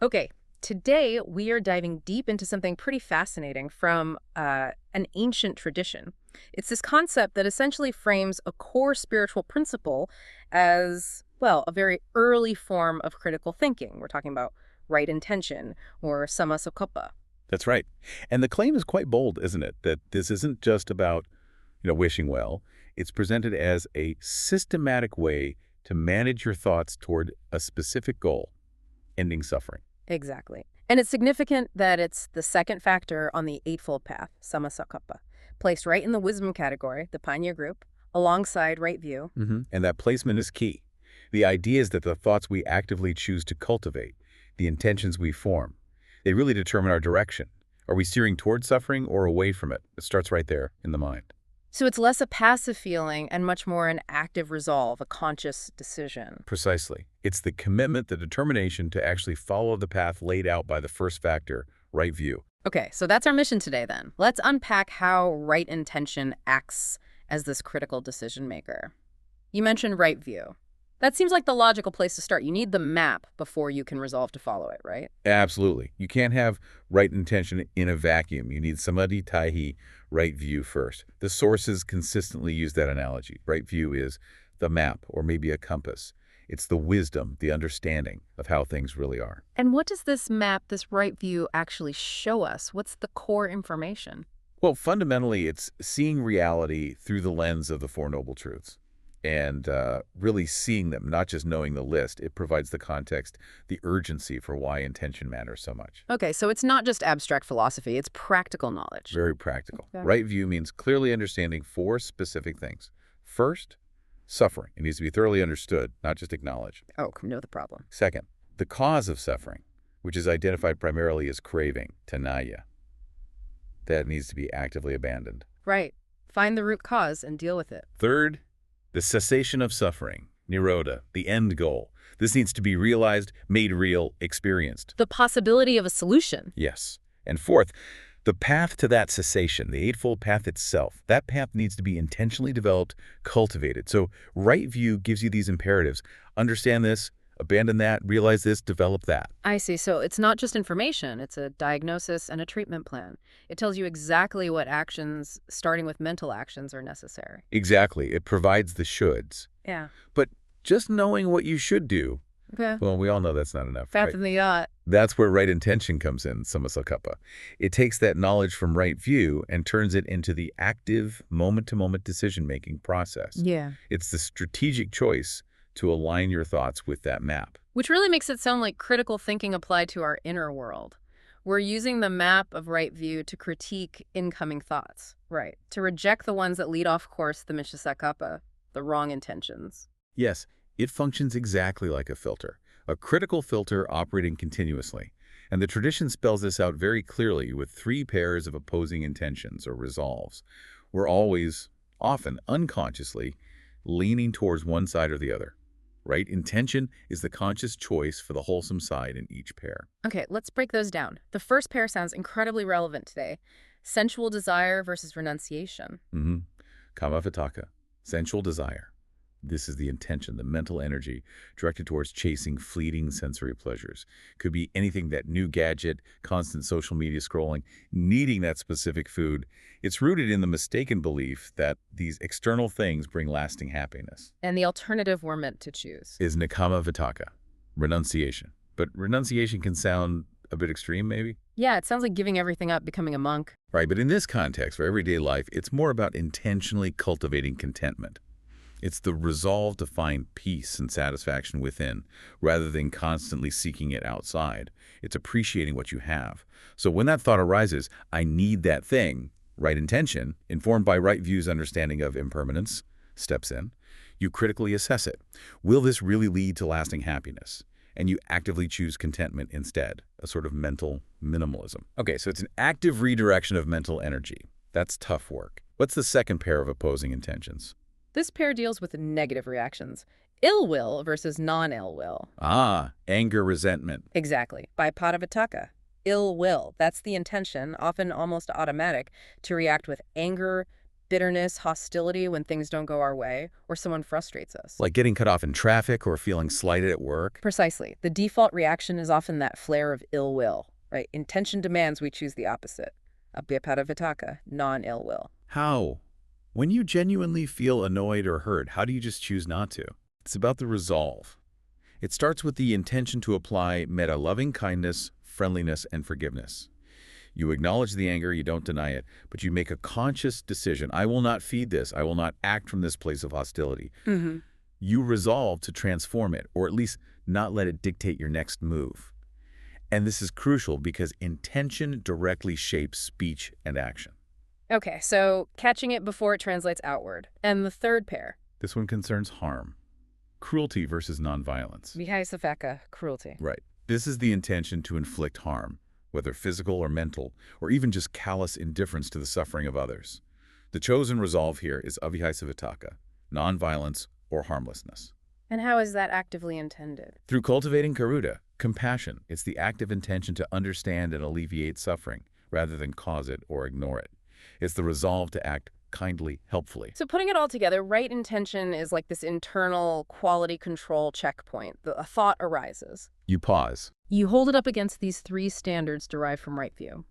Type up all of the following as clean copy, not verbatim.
Okay, today we are diving deep into something pretty fascinating from an ancient tradition. It's this concept that essentially frames a core spiritual principle as, well, a very early form of critical thinking. We're talking about right intention or Samma-Sankappa. That's right. And the claim is quite bold, isn't it? That this isn't just about, wishing well. It's presented as a systematic way to manage your thoughts toward a specific goal, ending suffering. Exactly. And it's significant that it's the second factor on the Eightfold Path, Samma-Sankappa, placed right in the wisdom category, the pioneer group, alongside right view. And that placement is key. The idea is that the thoughts we actively choose to cultivate, the intentions we form, they really determine our direction. Are we steering toward suffering or away from it? It starts right there in the mind. So it's less a passive feeling and much more an active resolve, a conscious decision. Precisely. It's the commitment, the determination to actually follow the path laid out by the first factor, right view. Okay, so that's our mission today then. Let's unpack how right intention acts as this critical decision maker. You mentioned right view. That seems like the logical place to start. You need the map before you can resolve to follow it, right? Absolutely. You can't have right intention in a vacuum. You need samadhi taihi, right view first. The sources consistently use that analogy. Right view is the map or maybe a compass. It's the wisdom, the understanding of how things really are. And what does this map, this right view, actually show us? What's the core information? Well, fundamentally, it's seeing reality through the lens of the Four Noble Truths and really seeing them, not just knowing the list. It provides the context, the urgency for why intention matters so much. Okay, so it's not just abstract philosophy, it's practical knowledge. Very practical. Okay. Right view means clearly understanding four specific things. First, suffering. It needs to be thoroughly understood, not just acknowledged. Oh, know the problem. Second, the cause of suffering, which is identified primarily as craving, tanaya. That needs to be actively abandoned. Right. Find the root cause and deal with it. Third, the cessation of suffering, nirodha, the end goal. This needs to be realized, made real, experienced. The possibility of a solution. Yes. And fourth, the path to that cessation, the Eightfold Path itself, that path needs to be intentionally developed, cultivated. So right view gives you these imperatives. Understand this, abandon that, realize this, develop that. I see. So it's not just information, it's a diagnosis and a treatment plan. It tells you exactly what actions, starting with mental actions, are necessary. Exactly. It provides the shoulds. Yeah. But just knowing what you should do, Okay. well, we all know that's not enough, Path right? of the yacht. That's where right intention comes in, Samma-Sankappa. It takes that knowledge from right view and turns it into the active, moment-to-moment decision-making process. Yeah. It's the strategic choice to align your thoughts with that map. Which really makes it sound like critical thinking applied to our inner world. We're using the map of right view to critique incoming thoughts. Right. To reject the ones that lead off course, the Samma-Sankappa, the wrong intentions. Yes, it functions exactly like a filter, a critical filter operating continuously. And the tradition spells this out very clearly with three pairs of opposing intentions or resolves. We're always, often unconsciously, leaning towards one side or the other. Right? Intention is the conscious choice for the wholesome side in each pair. Okay, let's break those down. The first pair sounds incredibly relevant today. Sensual desire versus renunciation. Kama vitaka, sensual desire. This is the intention, the mental energy directed towards chasing fleeting sensory pleasures. Could be anything, that new gadget, constant social media scrolling, needing that specific food. It's rooted in the mistaken belief that these external things bring lasting happiness. And the alternative we're meant to choose. Is nikama vitaka, renunciation. But renunciation can sound a bit extreme, maybe? Yeah, it sounds like giving everything up, becoming a monk. Right, but in this context, for everyday life, it's more about intentionally cultivating contentment. It's the resolve to find peace and satisfaction within, rather than constantly seeking it outside. It's appreciating what you have. So when that thought arises, I need that thing, right intention, informed by right view's understanding of impermanence, steps in. You critically assess it. Will this really lead to lasting happiness? And you actively choose contentment instead, a sort of mental minimalism. Okay, so it's an active redirection of mental energy. That's tough work. What's the second pair of opposing intentions? This pair deals with negative reactions. Ill will versus non-ill will. Ah, anger, resentment. Exactly. By Padavitaka. Ill will. That's the intention, often almost automatic, to react with anger, bitterness, hostility when things don't go our way, or someone frustrates us. Like getting cut off in traffic or feeling slighted at work? Precisely. The default reaction is often that flare of ill will, right? Intention demands we choose the opposite. Abhyapada vitaka, non-ill will. How? When you genuinely feel annoyed or hurt, how do you just choose not to? It's about the resolve. It starts with the intention to apply metta, loving kindness, friendliness, and forgiveness. You acknowledge the anger, you don't deny it, but you make a conscious decision. I will not feed this. I will not act from this place of hostility. You resolve to transform it, or at least not let it dictate your next move. And this is crucial because intention directly shapes speech and action. Okay, so catching it before it translates outward. And the third pair. This one concerns harm. Cruelty versus nonviolence. Vihai-Safeka, cruelty. Right. This is the intention to inflict harm, whether physical or mental, or even just callous indifference to the suffering of others. The chosen resolve here is avihai-savitaka, nonviolence or harmlessness. And how is that actively intended? Through cultivating karuta, compassion, it's the active intention to understand and alleviate suffering, rather than cause it or ignore it. It's the resolve to act kindly, helpfully. So putting it all together, right intention is like this internal quality control checkpoint. A thought arises. You pause. You hold it up against these three standards derived from right view.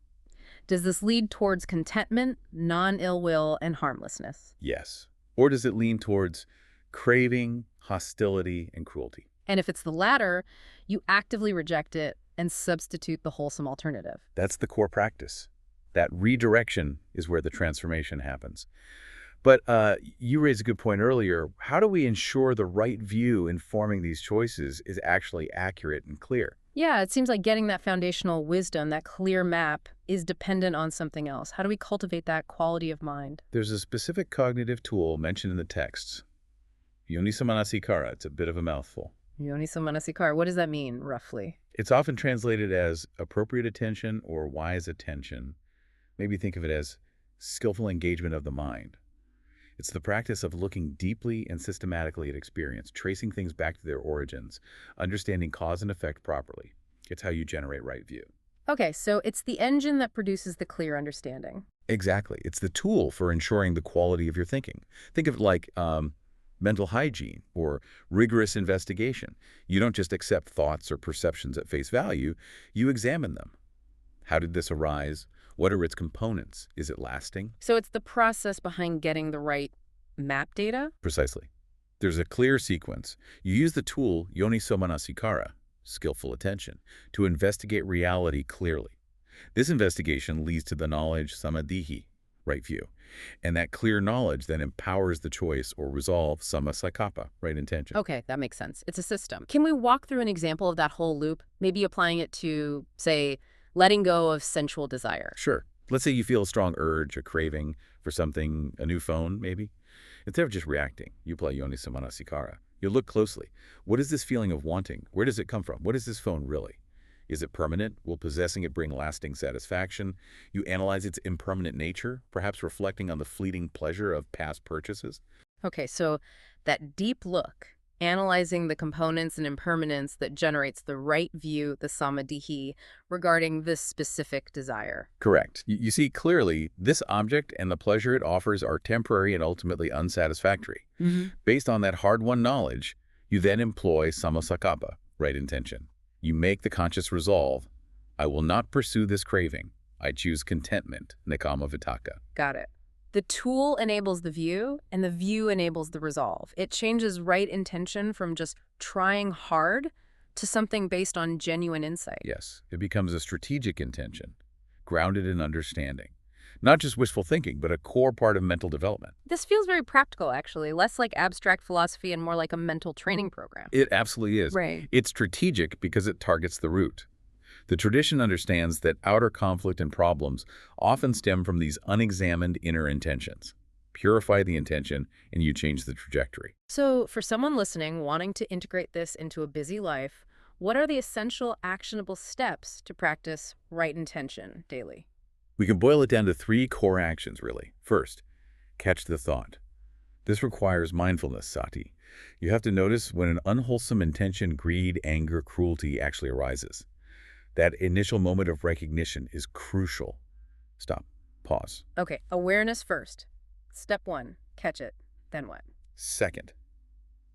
Does this lead towards contentment, non-ill will, and harmlessness? Yes. Or does it lean towards craving, hostility, and cruelty? And if it's the latter, you actively reject it and substitute the wholesome alternative. That's the core practice. That redirection is where the transformation happens. But you raised a good point earlier. How do we ensure the right view in forming these choices is actually accurate and clear? Yeah, it seems like getting that foundational wisdom, that clear map, is dependent on something else. How do we cultivate that quality of mind? There's a specific cognitive tool mentioned in the texts. Yonisamanasikara. It's a bit of a mouthful. Yonisamanasikara. What does that mean, roughly? It's often translated as appropriate attention or wise attention. Maybe think of it as skillful engagement of the mind. It's the practice of looking deeply and systematically at experience, tracing things back to their origins, understanding cause and effect properly. It's how you generate right view. Okay, so it's the engine that produces the clear understanding. Exactly. It's the tool for ensuring the quality of your thinking. Think of it like mental hygiene or rigorous investigation. You don't just accept thoughts or perceptions at face value, you examine them. How did this arise? What are its components? Is it lasting? So it's the process behind getting the right map data? Precisely. There's a clear sequence. You use the tool yonisamanasikara, skillful attention, to investigate reality clearly. This investigation leads to the knowledge samadhi, right view. And that clear knowledge then empowers the choice or resolve Samma-Sankappa, right intention. Okay, that makes sense. It's a system. Can we walk through an example of that whole loop, maybe applying it to, say, letting go of sensual desire? Sure. Let's say you feel a strong urge or craving for something, a new phone, maybe. Instead of just reacting, you apply yonisamanasikara. You look closely. What is this feeling of wanting? Where does it come from? What is this phone really? Is it permanent? Will possessing it bring lasting satisfaction? You analyze its impermanent nature, perhaps reflecting on the fleeting pleasure of past purchases. Okay, so that deep look, analyzing the components and impermanence that generates the right view, the samadhi, regarding this specific desire. Correct. You see clearly this object and the pleasure it offers are temporary and ultimately unsatisfactory. Based on that hard-won knowledge, you then employ Samma-Sankappa, right intention. You make the conscious resolve, I will not pursue this craving. I choose contentment, nekkhamma vitakka. Got it. The tool enables the view, and the view enables the resolve. It changes right intention from just trying hard to something based on genuine insight. Yes, it becomes a strategic intention, grounded in understanding. Not just wishful thinking, but a core part of mental development. This feels very practical, actually, less like abstract philosophy and more like a mental training program. It absolutely is. Right. It's strategic because it targets the root. The tradition understands that outer conflict and problems often stem from these unexamined inner intentions. Purify the intention, and you change the trajectory. So for someone listening wanting to integrate this into a busy life, what are the essential actionable steps to practice right intention daily? We can boil it down to 3 core actions, really. First, catch the thought. This requires mindfulness, sati. You have to notice when an unwholesome intention, greed, anger, cruelty actually arises. That initial moment of recognition is crucial. Stop. Pause. Okay, awareness first. Step 1, catch it. Then what? Second,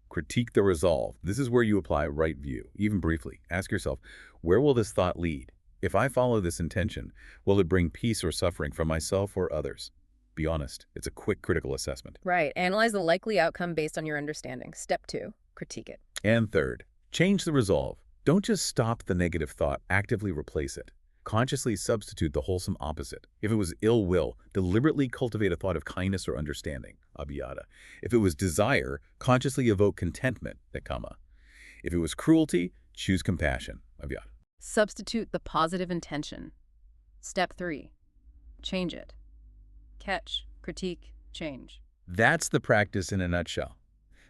critique the resolve. This is where you apply right view, even briefly. Ask yourself, where will this thought lead? If I follow this intention, will it bring peace or suffering for myself or others? Be honest. It's a quick critical assessment. Right. Analyze the likely outcome based on your understanding. Step 2, critique it. And third, change the resolve. Don't just stop the negative thought, actively replace it. Consciously substitute the wholesome opposite. If it was ill will, deliberately cultivate a thought of kindness or understanding, abhyata. If it was desire, consciously evoke contentment, kamma. If it was cruelty, choose compassion, avyata. Substitute the positive intention. Step 3, change it. Catch, critique, change. That's the practice in a nutshell.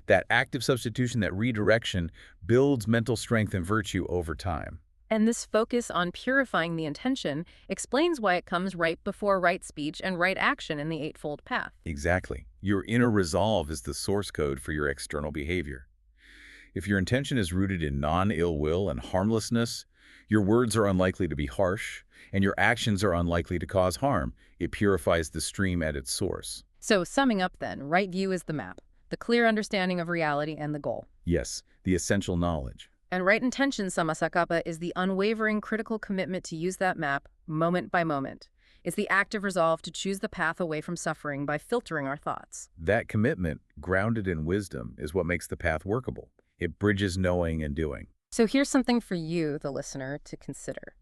That active substitution, that redirection, builds mental strength and virtue over time. And this focus on purifying the intention explains why it comes right before right speech and right action in the Eightfold Path. Exactly. Your inner resolve is the source code for your external behavior. If your intention is rooted in non-ill will and harmlessness, your words are unlikely to be harsh, and your actions are unlikely to cause harm. It purifies the stream at its source. So summing up then, right view is the map, the clear understanding of reality and the goal. Yes, the essential knowledge. And right intention, Samma-Sankappa, is the unwavering critical commitment to use that map moment by moment. It's the active resolve to choose the path away from suffering by filtering our thoughts. That commitment, grounded in wisdom, is what makes the path workable. It bridges knowing and doing. So here's something for you, the listener, to consider.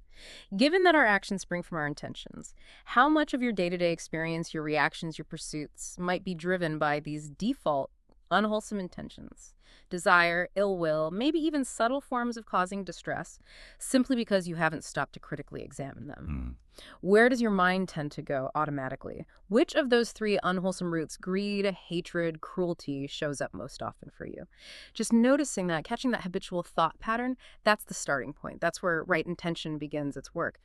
Given that our actions spring from our intentions, how much of your day-to-day experience, your reactions, your pursuits might be driven by these default, unwholesome intentions? Desire, ill will, maybe even subtle forms of causing distress, simply because you haven't stopped to critically examine them. Where does your mind tend to go automatically? Which of those 3 unwholesome roots, greed, hatred, cruelty, shows up most often for you? Just noticing that, catching that habitual thought pattern, that's the starting point. That's where right intention begins its work.